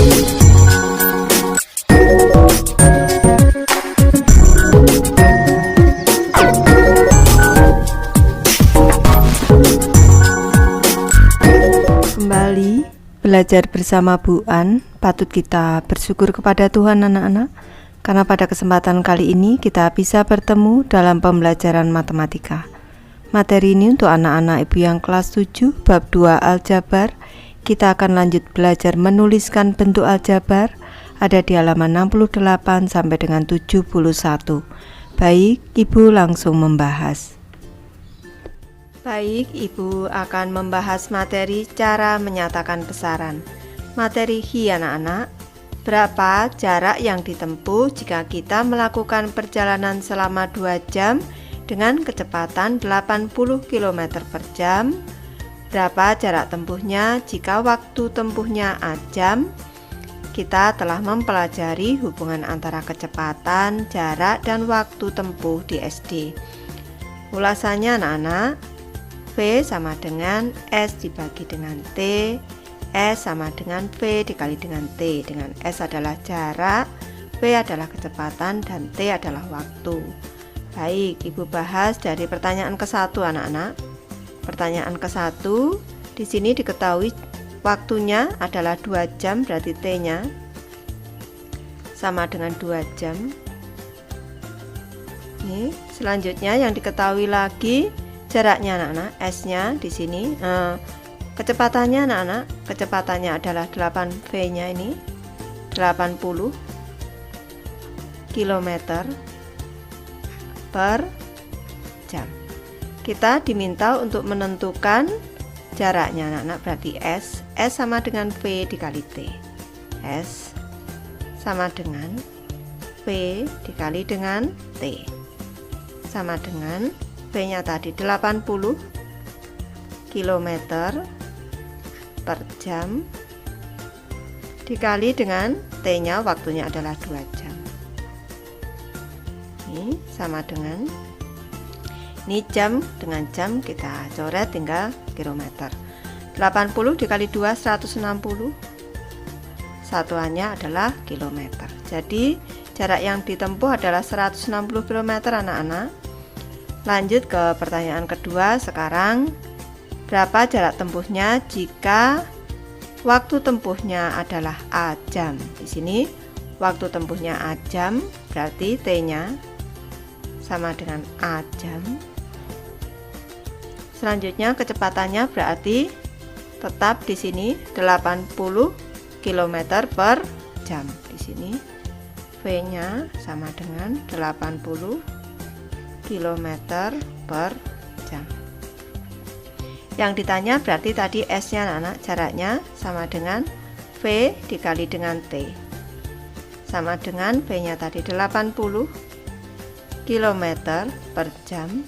Kembali belajar bersama Bu An, patut kita bersyukur kepada Tuhan anak-anak, karena pada kesempatan kali ini kita bisa bertemu dalam pembelajaran matematika. Materi ini untuk anak-anak ibu yang kelas 7 bab 2 aljabar. Kita akan lanjut belajar menuliskan bentuk aljabar, ada di halaman 68 sampai dengan 71. Baik, Ibu langsung membahas. Baik, Ibu akan membahas materi cara menyatakan besaran. Materi hi anak-anak, berapa jarak yang ditempuh jika kita melakukan perjalanan selama 2 jam dengan kecepatan 80 km per jam? Berapa jarak tempuhnya jika waktu tempuhnya A jam? Kita telah mempelajari hubungan antara kecepatan, jarak, dan waktu tempuh di SD. Ulasannya anak-anak, V sama dengan S dibagi dengan T, S sama dengan V dikali dengan T, dengan S adalah jarak, V adalah kecepatan, dan T adalah waktu. Baik, Ibu bahas dari pertanyaan ke-1 anak-anak. Pertanyaan ke-1, di sini diketahui waktunya adalah 2 jam, berarti T-nya sama dengan 2 jam. Ini selanjutnya yang diketahui lagi jaraknya anak-anak, S-nya di sini. Kecepatannya anak-anak, kecepatannya adalah 8V-nya ini 80 km per jam. Kita diminta untuk menentukan jaraknya anak-anak, berarti S sama dengan V dikali T. S sama dengan V dikali dengan T, sama dengan V-nya tadi 80 km per jam dikali dengan T-nya, waktunya adalah 2 jam. Ini sama dengan, ini jam dengan jam kita coret tinggal kilometer. 80 dikali 2 160, satuannya adalah kilometer. Jadi jarak yang ditempuh adalah 160 km anak-anak. Lanjut ke pertanyaan kedua sekarang. Berapa jarak tempuhnya jika waktu tempuhnya adalah A jam? Di sini waktu tempuhnya A jam, berarti T-nya sama dengan A jam. Selanjutnya kecepatannya berarti tetap di sini 80 km per jam. Di sini V-nya sama dengan 80 km per jam. Yang ditanya berarti tadi S-nya anak-anak, jaraknya sama dengan V dikali dengan T, sama dengan V-nya tadi 80 km per jam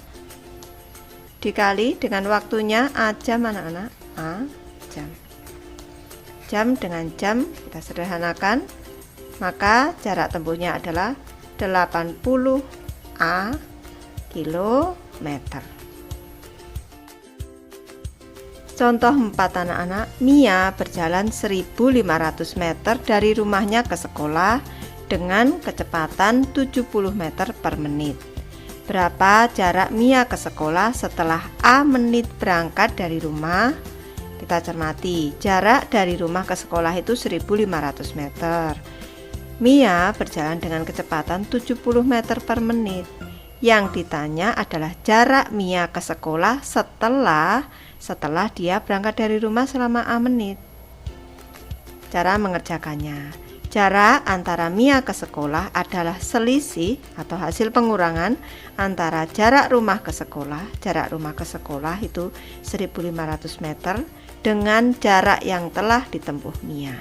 dikali dengan waktunya A jam anak-anak, A jam. Jam dengan jam kita sederhanakan, maka jarak tempuhnya adalah 80 A kilometer. Contoh 4 anak-anak, Mia berjalan 1500 meter dari rumahnya ke sekolah dengan kecepatan 70 meter per menit. Berapa jarak Mia ke sekolah setelah A menit berangkat dari rumah? Kita cermati, jarak dari rumah ke sekolah itu 1500 meter. Mia berjalan dengan kecepatan 70 meter per menit. Yang ditanya adalah jarak Mia ke sekolah setelah dia berangkat dari rumah selama A menit. Cara mengerjakannya, jarak antara Mia ke sekolah adalah selisih atau hasil pengurangan antara jarak rumah ke sekolah. Jarak rumah ke sekolah itu 1500 meter dengan jarak yang telah ditempuh Mia.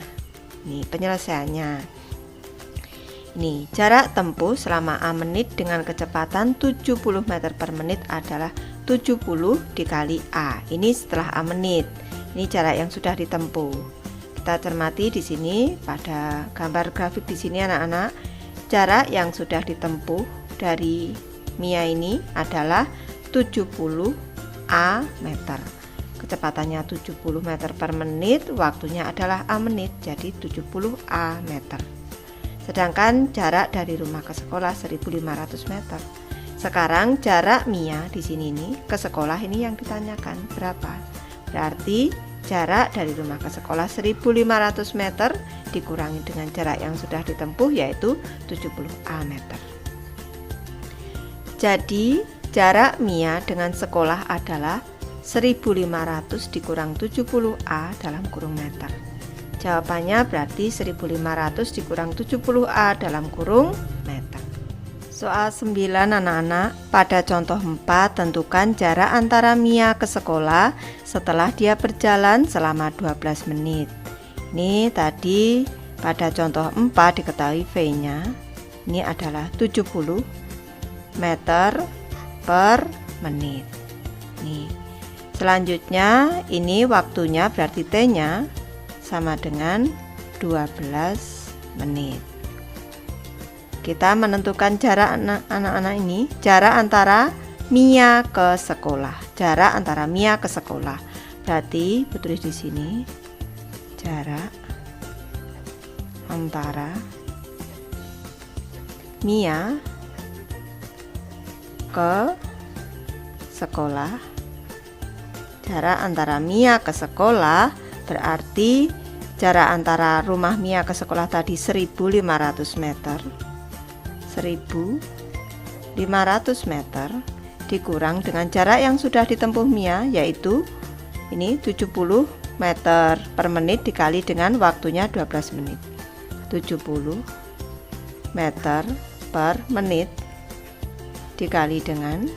Ini penyelesaiannya. Ini jarak tempuh selama A menit dengan kecepatan 70 meter per menit adalah 70 dikali A. Ini setelah A menit. Ini jarak yang sudah ditempuh. Kita cermati di sini pada gambar grafik di sini anak-anak, jarak yang sudah ditempuh dari Mia ini adalah 70 A meter. kecepatannya 70 meter per menit, waktunya adalah A menit, jadi 70 A meter. Sedangkan jarak dari rumah ke sekolah 1500 meter. Sekarang jarak Mia di sini nih ke sekolah ini yang ditanyakan berapa? Berarti jarak dari rumah ke sekolah 1500 meter dikurangi dengan jarak yang sudah ditempuh, yaitu 70 A meter. Jadi jarak Mia dengan sekolah adalah 1500 dikurang 70 A dalam kurung meter. Jawabannya berarti 1500 dikurang 70 A dalam kurung meter. Soal 9 anak-anak, pada contoh 4 tentukan jarak antara Mia ke sekolah setelah dia berjalan selama 12 menit. Ini tadi pada contoh 4 diketahui V-nya ini adalah 70 meter per menit. Nih. Selanjutnya ini waktunya berarti T-nya sama dengan 12 menit. Kita menentukan jarak anak-anak ini, jarak antara Mia ke sekolah. Jarak antara Mia ke sekolah. Berarti tulis di sini jarak antara Mia ke sekolah. Jarak antara Mia ke sekolah berarti jarak antara rumah Mia ke sekolah tadi 1500 meter. 1500 meter dikurang dengan jarak yang sudah ditempuh Mia, yaitu ini 70 meter per menit dikali dengan waktunya 12 menit. 70 meter per menit dikali dengan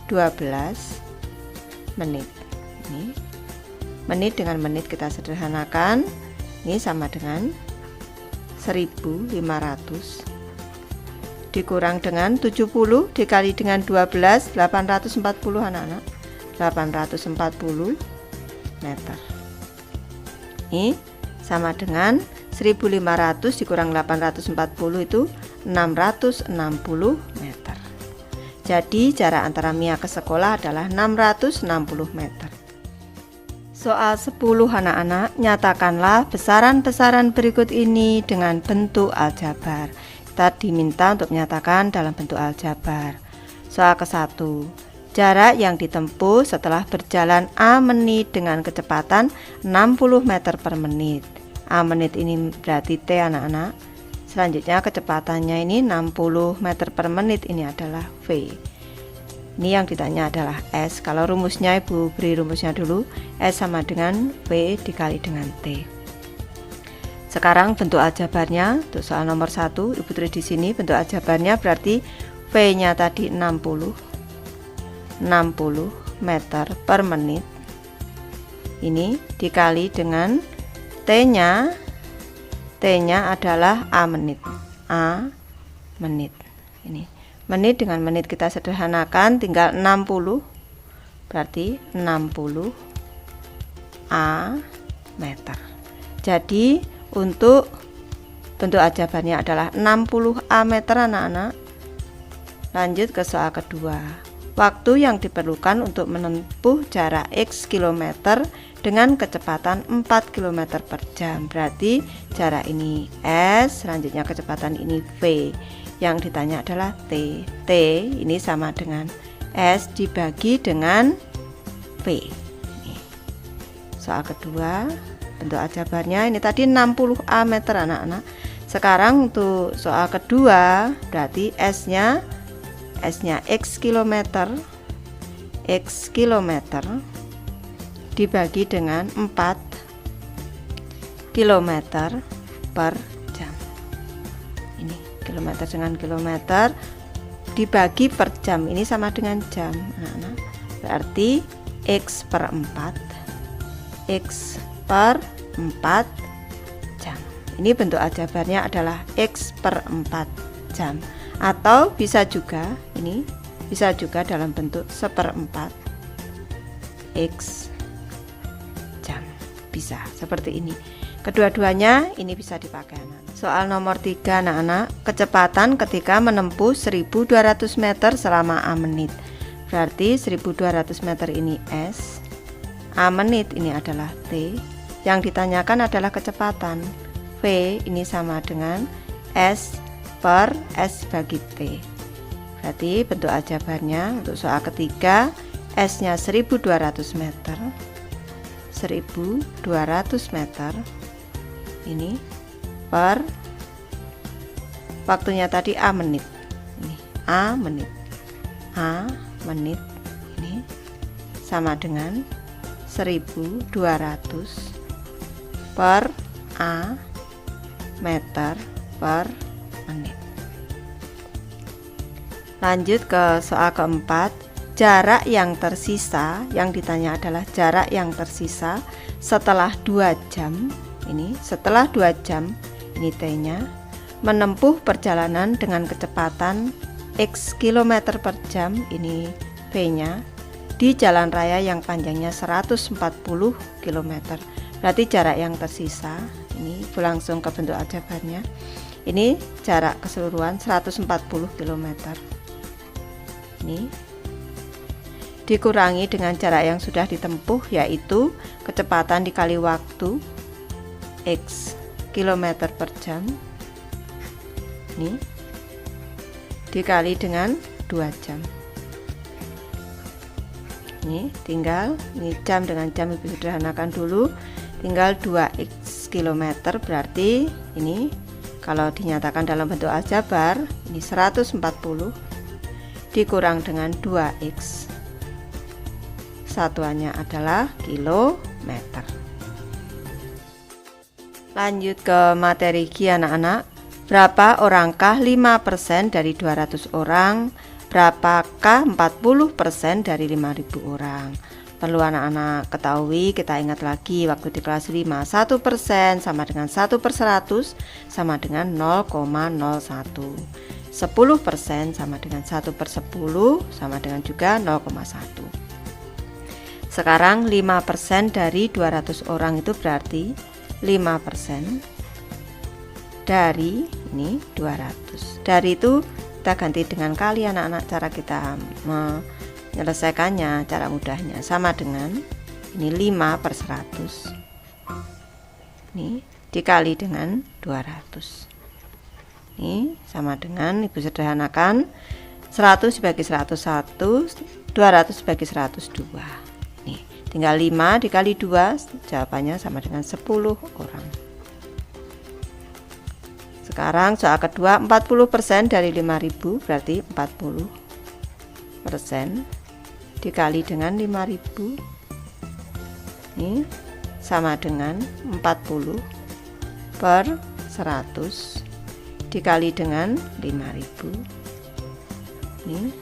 12 menit. Ini menit dengan menit kita sederhanakan, ini sama dengan 1500 dikurang dengan 70 dikali dengan 12, 840 anak-anak, 840 meter. Ini sama dengan 1500 dikurang 840 itu 660 meter. Jadi jarak antara Mia ke sekolah adalah 660 meter. Soal 10 anak-anak, nyatakanlah besaran-besaran berikut ini dengan bentuk aljabar. Kita diminta untuk menyatakan dalam bentuk aljabar. Soal ke-1, jarak yang ditempuh setelah berjalan A menit dengan kecepatan 60 meter per menit. A menit ini berarti T anak-anak. Selanjutnya kecepatannya ini 60 meter per menit, ini adalah V. Ini yang ditanya adalah S. Kalau rumusnya Ibu beri rumusnya dulu. S sama dengan V dikali dengan T. Sekarang bentuk aljabarnya untuk soal nomor 1 Ibu tulis di sini bentuk aljabarnya berarti V-nya tadi 60 meter per menit. Ini dikali dengan T-nya adalah A menit. A menit. Ini menit dengan menit kita sederhanakan, tinggal 60 berarti 60 A meter. Jadi untuk bentuk aljabarnya adalah 60 A meter anak-anak. Lanjut ke soal kedua. Waktu yang diperlukan untuk menempuh jarak X kilometer dengan kecepatan 4 km per jam. Berarti jarak ini S, selanjutnya kecepatan ini V. Yang ditanya adalah T. T ini sama dengan S dibagi dengan V. Ini. Soal kedua, bentuk aljabarnya ini tadi 60 A meter anak-anak. Sekarang untuk soal kedua, berarti S-nya X kilometer dibagi dengan 4 kilometer per jam. Ini kilometer dengan kilometer dibagi per jam, ini sama dengan jam anak-anak. Berarti X per 4 jam. Ini bentuk aljabarnya adalah X per 4 jam. Atau bisa juga dalam bentuk 1/4 X jam. Bisa seperti ini. Kedua-duanya ini bisa dipakai anak. Soal nomor 3 anak-anak, kecepatan ketika menempuh 1200 meter selama A menit. Berarti 1200 meter ini S, A menit ini adalah T. Yang ditanyakan adalah kecepatan. V ini sama dengan S per S bagi T. Berarti bentuk aljabarnya untuk soal ketiga, S-nya 1200 meter. 1200 meter ini per waktunya tadi A menit. Ini A menit. A menit ini sama dengan 1200 per A meter per menit. Lanjut ke soal keempat, jarak yang tersisa. Yang ditanya adalah jarak yang tersisa setelah 2 jam. Ini setelah 2 jam, ini T-nya, menempuh perjalanan dengan kecepatan X km per jam, ini V-nya, di jalan raya yang panjangnya 140 km. Berarti jarak yang tersisa, ini langsung ke bentuk aljabarnya. Ini jarak keseluruhan 140 km. Ini dikurangi dengan jarak yang sudah ditempuh, yaitu kecepatan dikali waktu X km per jam, ini dikali dengan 2 jam. Ini tinggal, ini jam dengan jam lebih sederhanakan dulu, tinggal 2x km. Berarti ini kalau dinyatakan dalam bentuk aljabar, ini 140 dikurang dengan 2x, satuannya adalah kilometer. Lanjut ke materi Q anak-anak. Berapa orangkah 5% dari 200 orang? Berapakah 40% dari 5.000 orang? Perlu anak-anak ketahui, kita ingat lagi waktu di kelas 5, 1% sama dengan 1/100 sama dengan 0,01. 10% sama dengan 1/10 sama dengan juga 0,1. Sekarang 5% dari 200 orang itu berarti 5% dari ini 200. Dari itu kita ganti dengan kali anak-anak. Cara kita menyelesaikannya, cara mudahnya sama dengan ini 5/100. Ini dikali dengan 200. Ini sama dengan, ibu sederhanakan, 100 dibagi 101, 200 dibagi 102. Nih, tinggal 5 dikali 2, jawabannya sama dengan 10 orang. Sekarang soal kedua, 40% dari 5.000 berarti 40% dikali dengan 5.000. Ini sama dengan 40 per 100 dikali dengan 5.000. Ini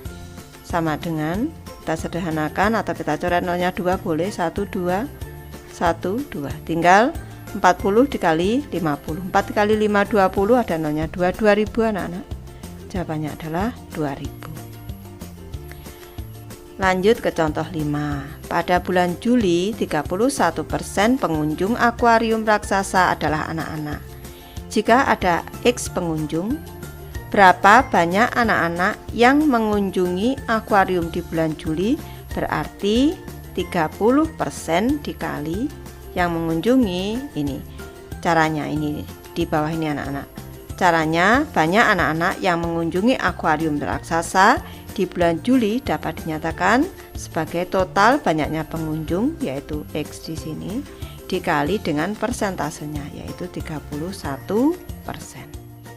sama dengan, kita sederhanakan atau kita coret nolnya 2 boleh, 1, 2, 1, 2. Tinggal 40 dikali 50. 4 dikali 5, 20, ada nolnya 2, 2.000 anak-anak. Jawabannya adalah 2.000. Lanjut ke contoh 5. Pada bulan Juli, 31% pengunjung akuarium raksasa adalah anak-anak. Jika ada X pengunjung, berapa banyak anak-anak yang mengunjungi akuarium di bulan Juli? Berarti 30% dikali yang mengunjungi ini. Caranya ini di bawah ini anak-anak. Caranya, banyak anak-anak yang mengunjungi akuarium raksasa di bulan Juli dapat dinyatakan sebagai total banyaknya pengunjung, yaitu X di sini, dikali dengan persentasenya, yaitu 31%.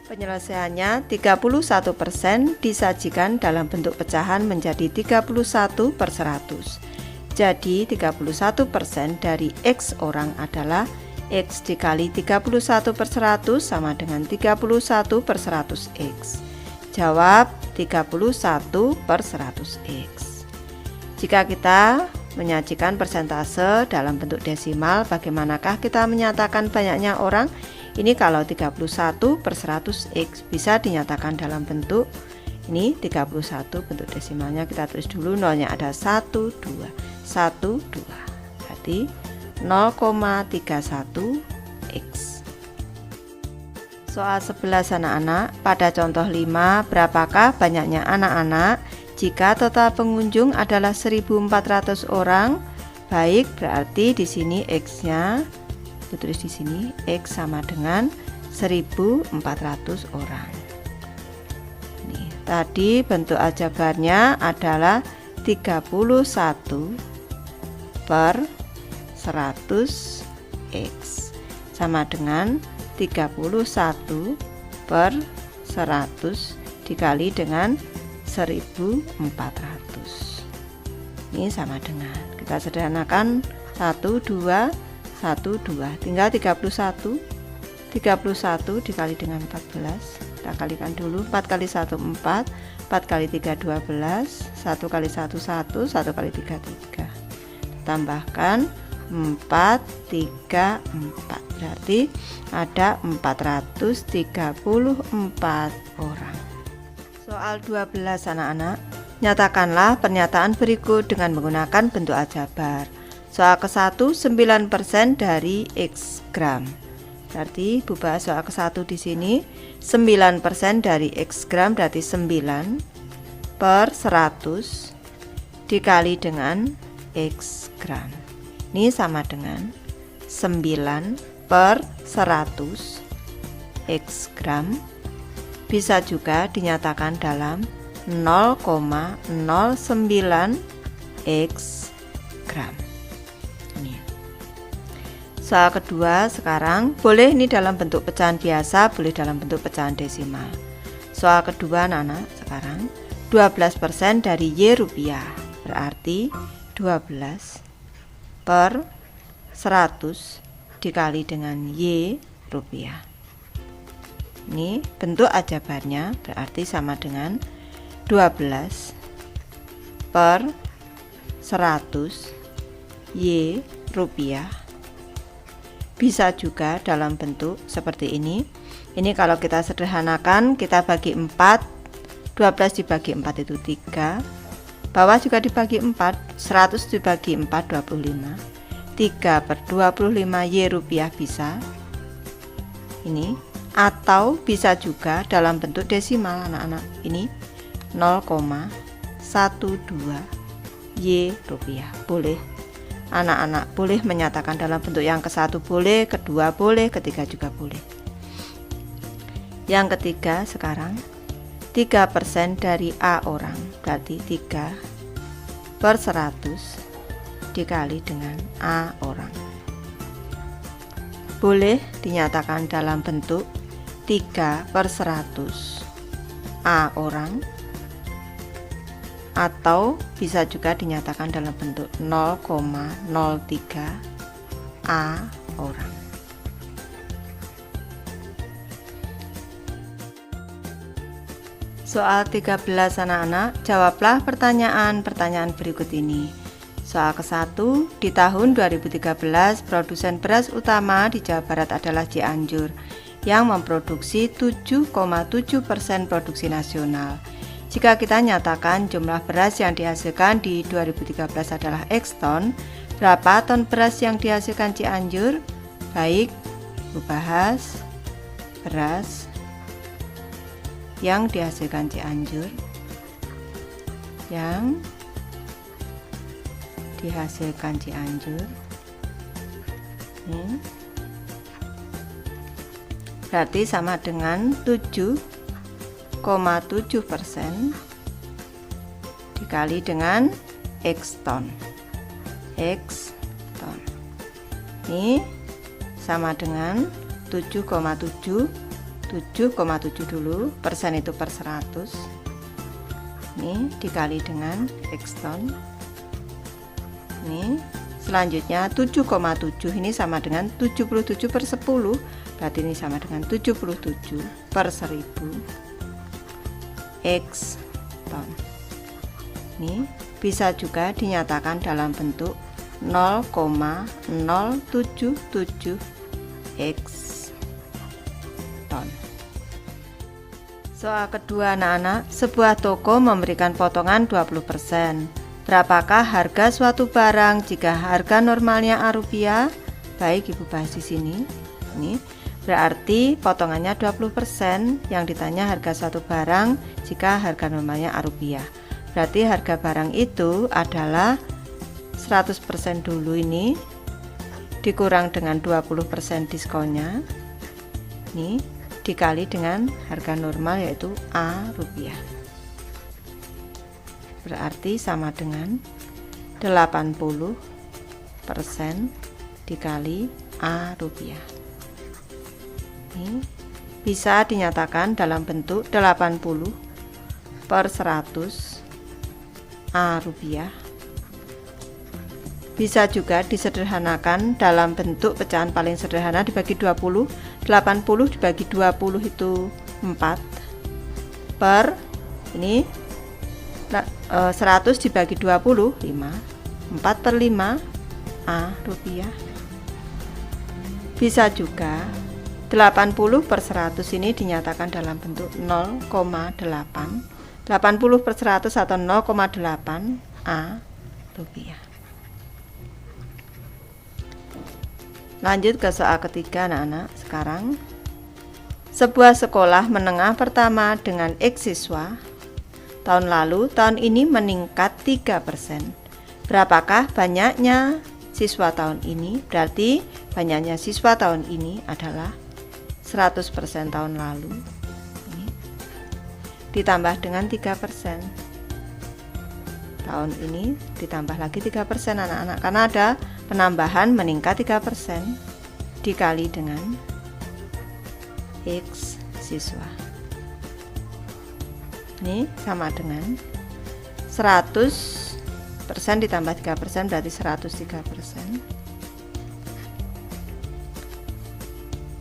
Penyelesaiannya, 31% disajikan dalam bentuk pecahan menjadi 31/100. Jadi 31% dari X orang adalah X dikali 31/100 sama dengan 31/100X. Jawab 31/100X. Jika kita menyajikan persentase dalam bentuk desimal, bagaimanakah kita menyatakan banyaknya orang? Ini kalau 31/100X bisa dinyatakan dalam bentuk ini 31, bentuk desimalnya kita tulis dulu, nolnya ada 1, 2, 1, 2. Berarti 0,31X. Soal 11 anak-anak, pada contoh 5, berapakah banyaknya anak-anak jika total pengunjung adalah 1.400 orang? Baik, berarti di sini X-nya tulis di sini X sama dengan 1400 orang. Nih, tadi bentuk aljabarnya adalah 31 per 100 X sama dengan 31 per 100 dikali dengan 1400. Ini sama dengan, kita sederhanakan 1 2 1 2, tinggal 31 dikali dengan 14. Kita kalikan dulu, 4 kali 1 4, 4 kali 3 12, 1 kali 1 1, 1 kali 3 3. Tambahkan 4 3 4, berarti ada 434 orang. Soal 12 anak-anak, nyatakanlah pernyataan berikut dengan menggunakan bentuk aljabar. Soal ke-1, 9% dari X gram. Berarti Ibu bahas soal ke-1 di sini, 9% dari X gram berarti 9 per 100 dikali dengan X gram. Ini sama dengan 9 per 100 X gram. Bisa juga dinyatakan dalam 0,09 X gram. Soal kedua sekarang, boleh ini dalam bentuk pecahan biasa, boleh dalam bentuk pecahan desimal. Soal kedua anak-anak sekarang, 12% dari Y rupiah, berarti 12 per 100 dikali dengan Y rupiah. Ini bentuk aljabarnya berarti sama dengan 12 per 100 Y rupiah. Bisa juga dalam bentuk seperti ini. Ini kalau kita sederhanakan, kita bagi 4, 12 dibagi 4 itu 3. Bawah juga dibagi 4, 100 dibagi 4 25. 3 per 25 Y rupiah bisa. Ini atau bisa juga dalam bentuk desimal anak-anak. Ini 0,12 Y rupiah. Boleh anak-anak boleh menyatakan dalam bentuk yang ke-1 boleh, kedua boleh, ketiga juga boleh. Yang ketiga sekarang, 3% dari A orang, berarti 3 per 100 dikali dengan A orang. Boleh dinyatakan dalam bentuk 3 per 100 A orang, atau bisa juga dinyatakan dalam bentuk 0,03 A orang. Soal 13 anak-anak, jawablah pertanyaan-pertanyaan berikut ini. Soal ke-1, di tahun 2013 produsen beras utama di Jawa Barat adalah Cianjur yang memproduksi 7,7% produksi nasional. Jika kita nyatakan jumlah beras yang dihasilkan di 2013 adalah X ton, berapa ton beras yang dihasilkan Cianjur? Baik, bahas beras yang dihasilkan Cianjur. Yang dihasilkan Cianjur. Ini berarti sama dengan 7,7% dikali dengan X ton. X ton. Ini sama dengan 7,7 dulu, persen itu per 100. Ini dikali dengan X ton. Ini selanjutnya 7,7 ini sama dengan 77 per 10, berarti ini sama dengan 77 per 1000 X ton. Ini bisa juga dinyatakan dalam bentuk 0,077 X ton. Soal kedua anak-anak, sebuah toko memberikan potongan 20%. Berapakah harga suatu barang jika harga normalnya Rp? Baik, Ibu bahas di sini. Ini berarti potongannya 20%, yang ditanya harga suatu barang jika harga normalnya Rp. Berarti harga barang itu adalah 100% dulu, ini dikurang dengan 20% diskonnya, ini dikali dengan harga normal yaitu A rupiah, berarti sama dengan 80% dikali A rupiah. Ini bisa dinyatakan dalam bentuk 80/100 A rupiah. Bisa juga disederhanakan dalam bentuk pecahan paling sederhana dibagi 20. 80 dibagi 20 itu 4 per ini 100 dibagi 20 5. 4/5 A rupiah. Bisa juga 80/100 ini dinyatakan dalam bentuk 0,8. 80/100 atau 0,8 A rupiah. Lanjut ke soal ketiga anak-anak. Sekarang, sebuah sekolah menengah pertama dengan X siswa tahun lalu, tahun ini meningkat 3%. Berapakah banyaknya siswa tahun ini? Berarti banyaknya siswa tahun ini adalah 100% tahun lalu. Ini ditambah dengan 3%. Tahun ini ditambah lagi 3% anak-anak, karena ada penambahan meningkat 3% dikali dengan X siswa. Ini sama dengan 100% ditambah 3% berarti 103%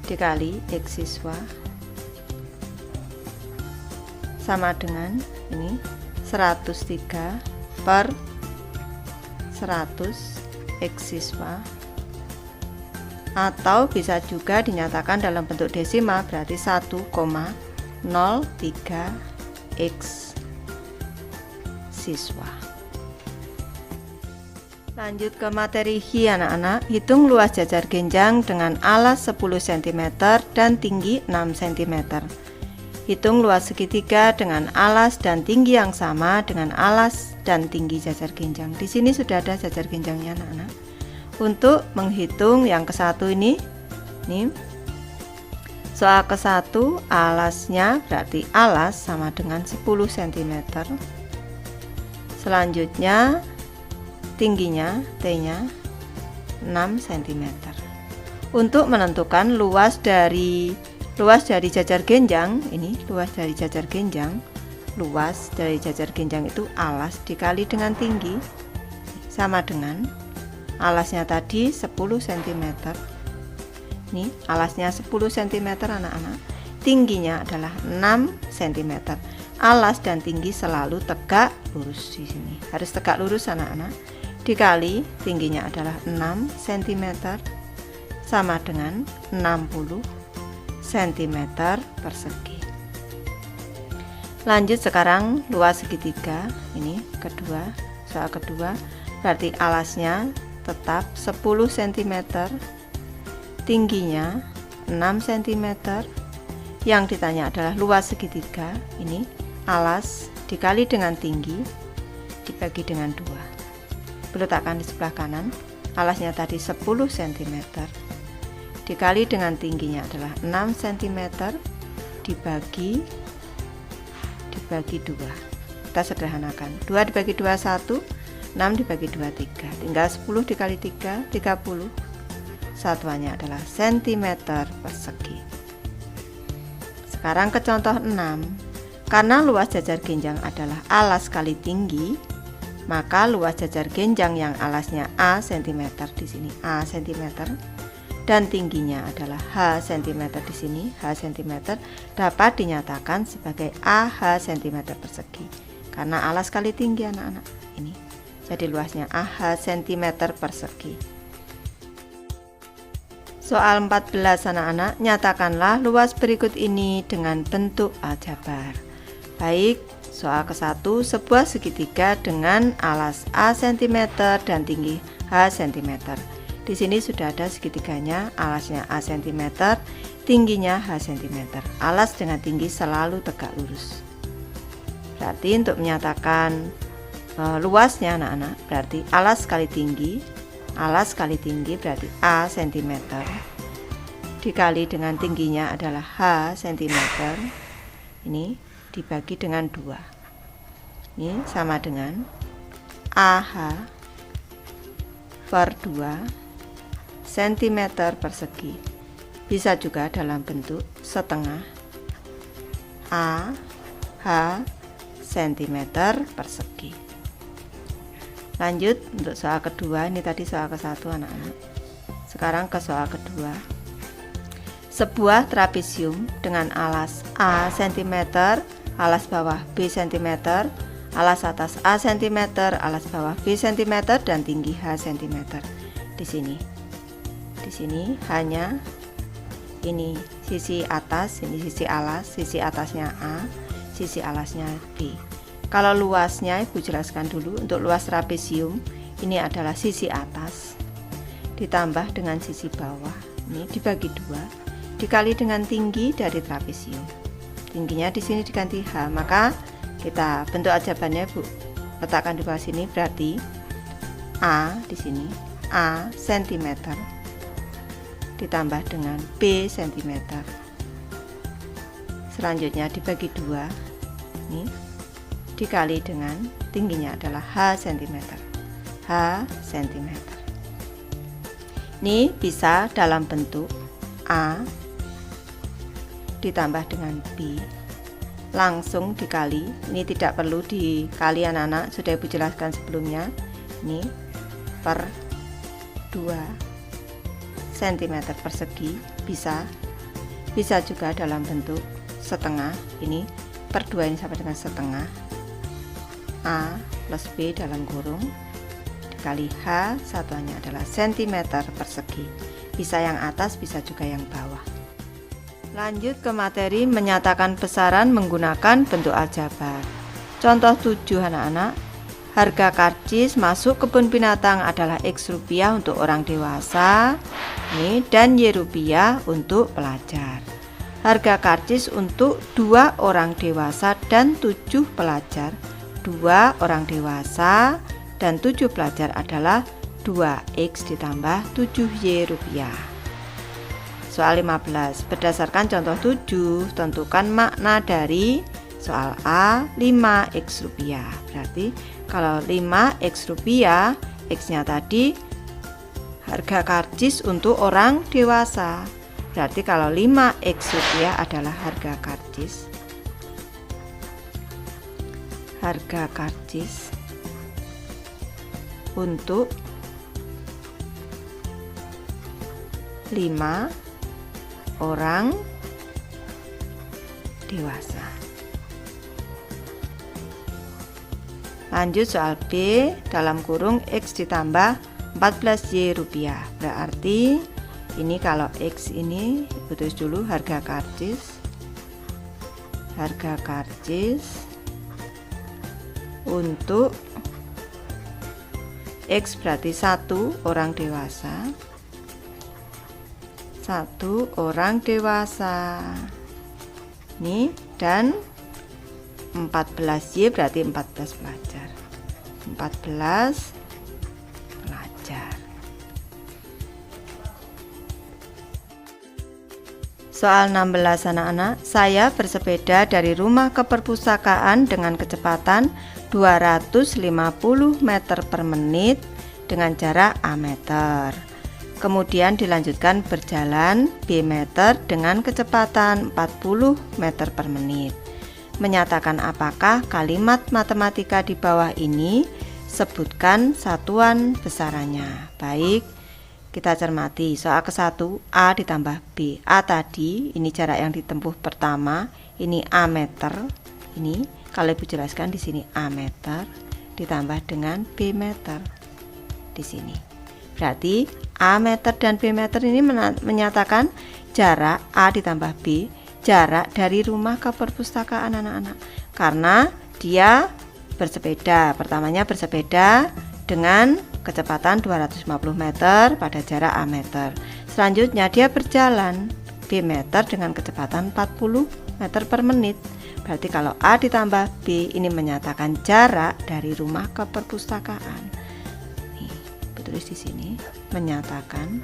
dikali X siswa sama dengan ini 103/100 X siswa, atau bisa juga dinyatakan dalam bentuk desimal berarti 1,03 X siswa. Lanjut ke materi Hi anak-anak. Hitung luas jajar genjang dengan alas 10 cm dan tinggi 6 cm. Hitung luas segitiga dengan alas dan tinggi yang sama dengan alas dan tinggi jajar genjang. Di sini sudah ada jajar genjangnya anak-anak. Untuk menghitung yang ke satu ini soal ke satu, alasnya berarti alas sama dengan 10 cm. Selanjutnya tingginya T-nya 6 cm. Untuk menentukan luas dari jajar genjang, ini luas dari jajar genjang. Luas dari jajar genjang itu alas dikali dengan tinggi, sama dengan alasnya tadi 10 cm. Ini alasnya 10 cm anak-anak. Tingginya adalah 6 cm. Alas dan tinggi selalu tegak lurus di sini. Harus tegak lurus anak-anak. Dikali tingginya adalah 6 cm sama dengan 60 cm persegi. Lanjut sekarang luas segitiga. Ini soal kedua, berarti alasnya tetap 10 cm, tingginya 6 cm. Yang ditanya adalah luas segitiga. Ini alas dikali dengan tinggi dibagi dengan 2. Letakkan di sebelah kanan. Alasnya tadi 10 cm dikali dengan tingginya adalah 6 cm dibagi 2. Kita sederhanakan. 2 dibagi 2 1, 6 dibagi 2 3. Tinggal 10 dikali 3 30. Satuannya adalah cm persegi. Sekarang ke contoh 6. Karena luas jajar genjang adalah alas kali tinggi, maka luas jajar genjang yang alasnya A cm di sini A cm dan tingginya adalah H cm di sini H cm dapat dinyatakan sebagai AH cm persegi karena alas kali tinggi anak-anak. Ini jadi luasnya AH cm persegi. Soal 14 anak-anak, nyatakanlah luas berikut ini dengan bentuk aljabar. Baik, soal ke-1, sebuah segitiga dengan alas A cm dan tinggi H cm. Di sini sudah ada segitiganya, alasnya A cm, tingginya H cm. Alas dengan tinggi selalu tegak lurus. Berarti untuk menyatakan luasnya anak-anak berarti alas kali tinggi berarti A cm dikali dengan tingginya adalah H cm. Ini dibagi dengan 2. Ini sama dengan AH per 2 cm persegi. Bisa juga dalam bentuk setengah AH cm persegi. Lanjut untuk soal kedua. Ini tadi soal ke-1 anak-anak. Sekarang ke soal kedua. Sebuah trapesium dengan alas A cm, alas bawah B cm, alas atas A cm, alas bawah B cm, dan tinggi H cm. Di sini hanya ini sisi atas, ini sisi alas, sisi atasnya A, sisi alasnya B. Kalau luasnya Ibu jelaskan dulu. Untuk luas trapesium ini adalah sisi atas ditambah dengan sisi bawah, ini dibagi 2 dikali dengan tinggi dari trapesium. Tingginya di sini diganti H, maka kita bentuk ajabannya Bu letakkan di bawah sini. Berarti A di sini A cm ditambah dengan B cm. Selanjutnya dibagi 2 ini dikali dengan tingginya adalah H cm. H cm. Ini bisa dalam bentuk A ditambah dengan B langsung dikali. Ini tidak perlu dikali anak-anak, sudah Ibu jelaskan sebelumnya. Ini per 2 cm persegi. Bisa juga dalam bentuk setengah. Ini per 2 ini sama dengan setengah A plus B dalam kurung dikali H, satuannya adalah cm persegi. Bisa yang atas, bisa juga yang bawah. Lanjut ke materi menyatakan besaran menggunakan bentuk aljabar. Contoh 7 anak-anak. Harga karcis masuk kebun binatang adalah X rupiah untuk orang dewasa ini, dan Y rupiah untuk pelajar. Harga karcis untuk 2 orang dewasa dan 7 pelajar, 2 orang dewasa dan 7 pelajar adalah 2X ditambah 7Y rupiah. Soal 15. Berdasarkan contoh 7, tentukan makna dari soal A 5X rupiah. Berarti kalau 5X rupiah, X-nya tadi harga karcis untuk orang dewasa. Berarti kalau 5X rupiah adalah harga karcis. Harga karcis untuk 5 orang dewasa. Lanjut soal B, dalam kurung X ditambah 14Y rupiah. Berarti ini kalau X ini tulis dulu harga karcis. Harga karcis untuk X berarti 1 orang dewasa, 1 orang dewasa ini, dan 14Y berarti 14 pelajar, 14 pelajar. Soal 16 anak-anak. Saya bersepeda dari rumah ke perpustakaan dengan kecepatan 250 meter per menit dengan jarak A meter. Kemudian dilanjutkan berjalan B meter dengan kecepatan 40 meter per menit. Menyatakan apakah kalimat matematika di bawah ini, sebutkan satuan besarannya. Baik, kita cermati soal ke-1, A ditambah B. A tadi ini jarak yang ditempuh pertama, ini A meter. Ini kalau Ibu jelaskan di sini A meter ditambah dengan B meter di sini. Berarti A meter dan B meter ini menyatakan jarak A ditambah B, jarak dari rumah ke perpustakaan anak-anak. Karena dia bersepeda, pertamanya bersepeda dengan kecepatan 250 meter pada jarak A meter. Selanjutnya dia berjalan B B meter dengan kecepatan 40 meter per menit. Berarti kalau A ditambah B ini menyatakan jarak dari rumah ke perpustakaan. Nih, tulis di sini menyatakan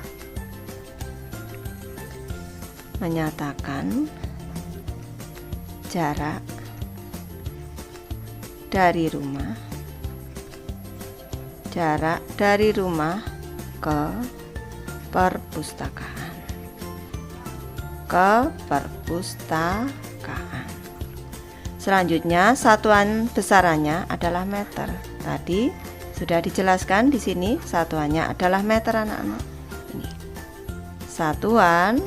jarak dari rumah ke perpustakaan. Selanjutnya satuan besarannya adalah meter. Tadi sudah dijelaskan di sini satuannya adalah meter anak-anak. Ini satuan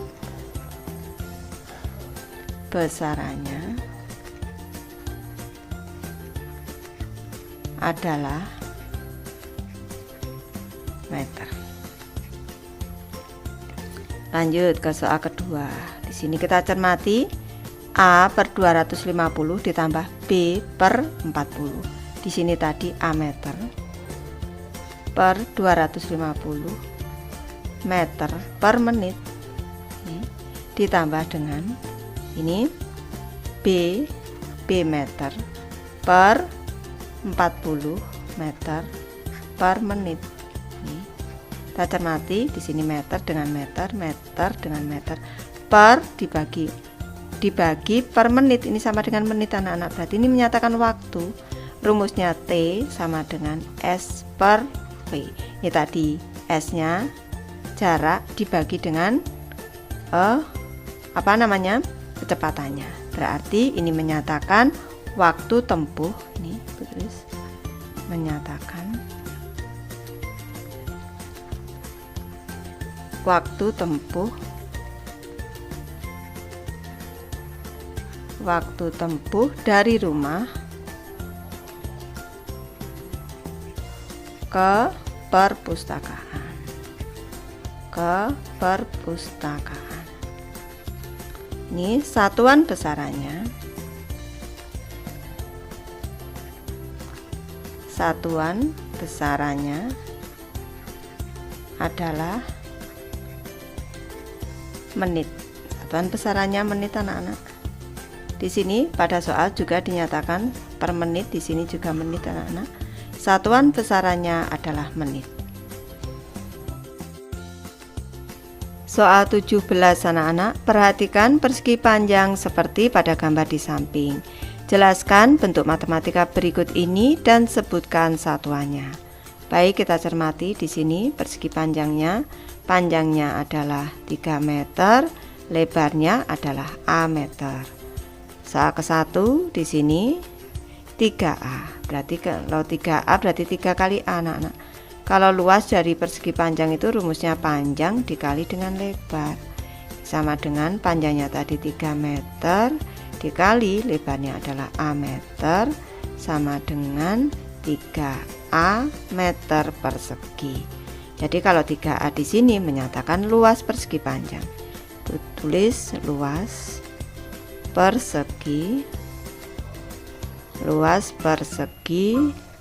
besarannya adalah meter. Lanjut ke soal kedua. Di sini kita cermati A per 250 ditambah B per 40. Di sini tadi A meter per 250 meter per menit. Ini ditambah dengan ini B meter per 40 meter per menit. Ini kita cermati di sini meter dengan meter dengan meter per dibagi per menit. Ini sama dengan menit anak-anak. Berarti ini menyatakan waktu. Rumusnya T sama dengan S per V. Ini tadi S-nya jarak dibagi dengan kecepatannya. Berarti ini menyatakan waktu tempuh. Ini tulis menyatakan waktu tempuh dari rumah ke perpustakaan. Ini satuan besarannya adalah menit. Satuan besarannya menit anak-anak. Di sini pada soal juga dinyatakan per menit, di sini juga menit anak-anak. Satuan besarannya adalah menit. Soal 17 anak-anak, perhatikan persegi panjang seperti pada gambar di samping. Jelaskan bentuk matematika berikut ini dan sebutkan satuannya. Baik, kita cermati di sini persegi panjangnya adalah 3 meter, lebarnya adalah A meter. Soal ke-1 di sini 3A. Berarti kalau 3A berarti 3 kali A anak-anak. Kalau luas dari persegi panjang itu rumusnya panjang dikali dengan lebar. Sama dengan panjangnya tadi 3 meter dikali lebarnya adalah A meter sama dengan 3A meter persegi. Jadi kalau 3A di sini menyatakan luas persegi panjang. Tulis luas persegi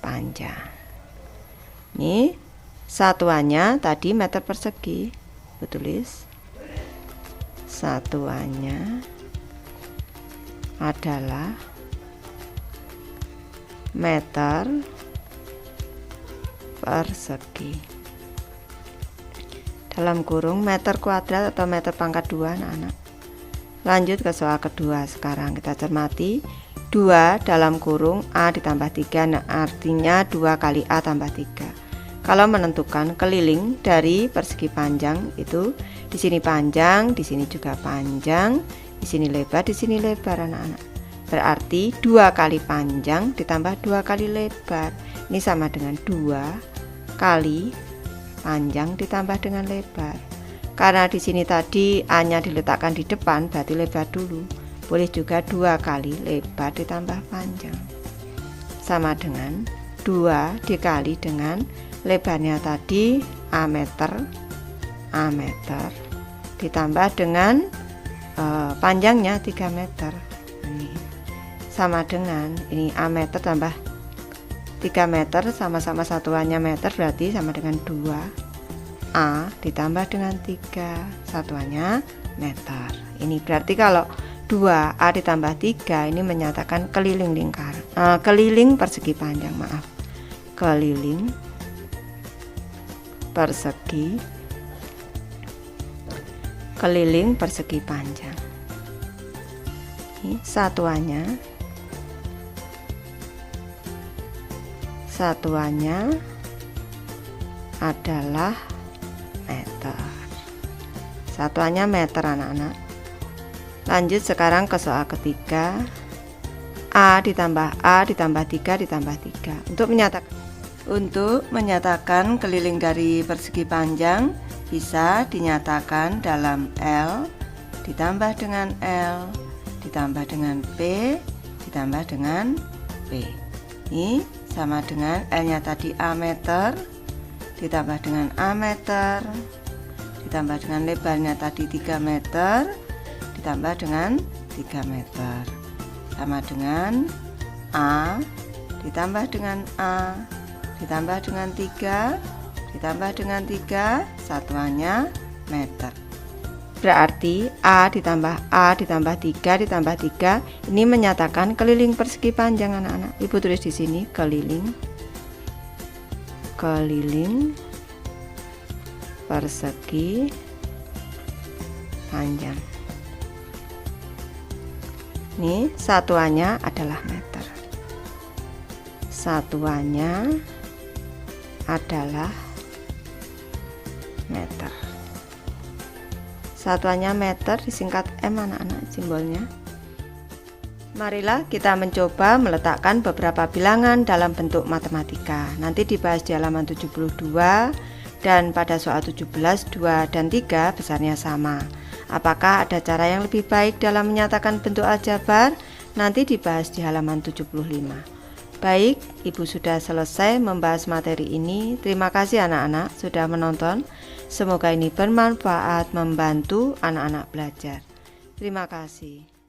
panjang. Ini satuannya tadi meter persegi. Tulis satuannya adalah meter persegi. Dalam kurung meter kuadrat atau meter pangkat 2 anak-anak. Lanjut ke soal kedua. Sekarang kita cermati 2 dalam kurung A ditambah 3. Nah, artinya 2 kali A tambah 3. Kalau menentukan keliling dari persegi panjang itu di sini panjang, di sini juga panjang, di sini lebar, di sini lebar anak-anak. Berarti 2 kali panjang ditambah 2 kali lebar. Ini sama dengan 2 kali panjang ditambah dengan lebar. Karena di sini tadi A-nya diletakkan di depan, berarti lebar dulu. Boleh juga 2 kali lebar ditambah panjang. Sama dengan 2 dikali dengan lebarnya tadi A meter ditambah dengan panjangnya 3 meter. Ini sama dengan ini A meter tambah 3 meter sama-sama satuannya meter, berarti sama dengan 2A ditambah dengan 3 satuannya meter. Ini berarti kalau 2A ditambah 3 ini menyatakan keliling lingkaran, keliling persegi panjang, maaf. Keliling persegi panjang. Ini satuannya adalah meter. Satuannya meter, anak-anak. Lanjut sekarang ke soal ketiga. A ditambah 3 ditambah 3. Untuk menyatakan keliling dari persegi panjang bisa dinyatakan dalam L ditambah dengan L ditambah dengan P ditambah dengan P. Ini sama dengan L-nya tadi A meter ditambah dengan A meter ditambah dengan lebarnya tadi 3 meter ditambah dengan 3 meter, sama dengan A ditambah dengan A ditambah dengan 3 ditambah dengan 3, satuannya meter. Berarti A ditambah 3 ditambah 3 ini menyatakan keliling persegi panjang, anak-anak. Ibu tulis di sini keliling persegi panjang. Ini satuannya adalah meter. Satuannya adalah meter. Satuannya meter disingkat M, anak-anak, simbolnya. Marilah kita mencoba meletakkan beberapa bilangan dalam bentuk matematika. Nanti dibahas di halaman 72 dan pada soal 17, 2 dan 3 besarnya sama. Apakah ada cara yang lebih baik dalam menyatakan bentuk aljabar? Nanti dibahas di halaman 75. Baik, Ibu sudah selesai membahas materi ini. Terima kasih anak-anak sudah menonton. Semoga ini bermanfaat membantu anak-anak belajar. Terima kasih.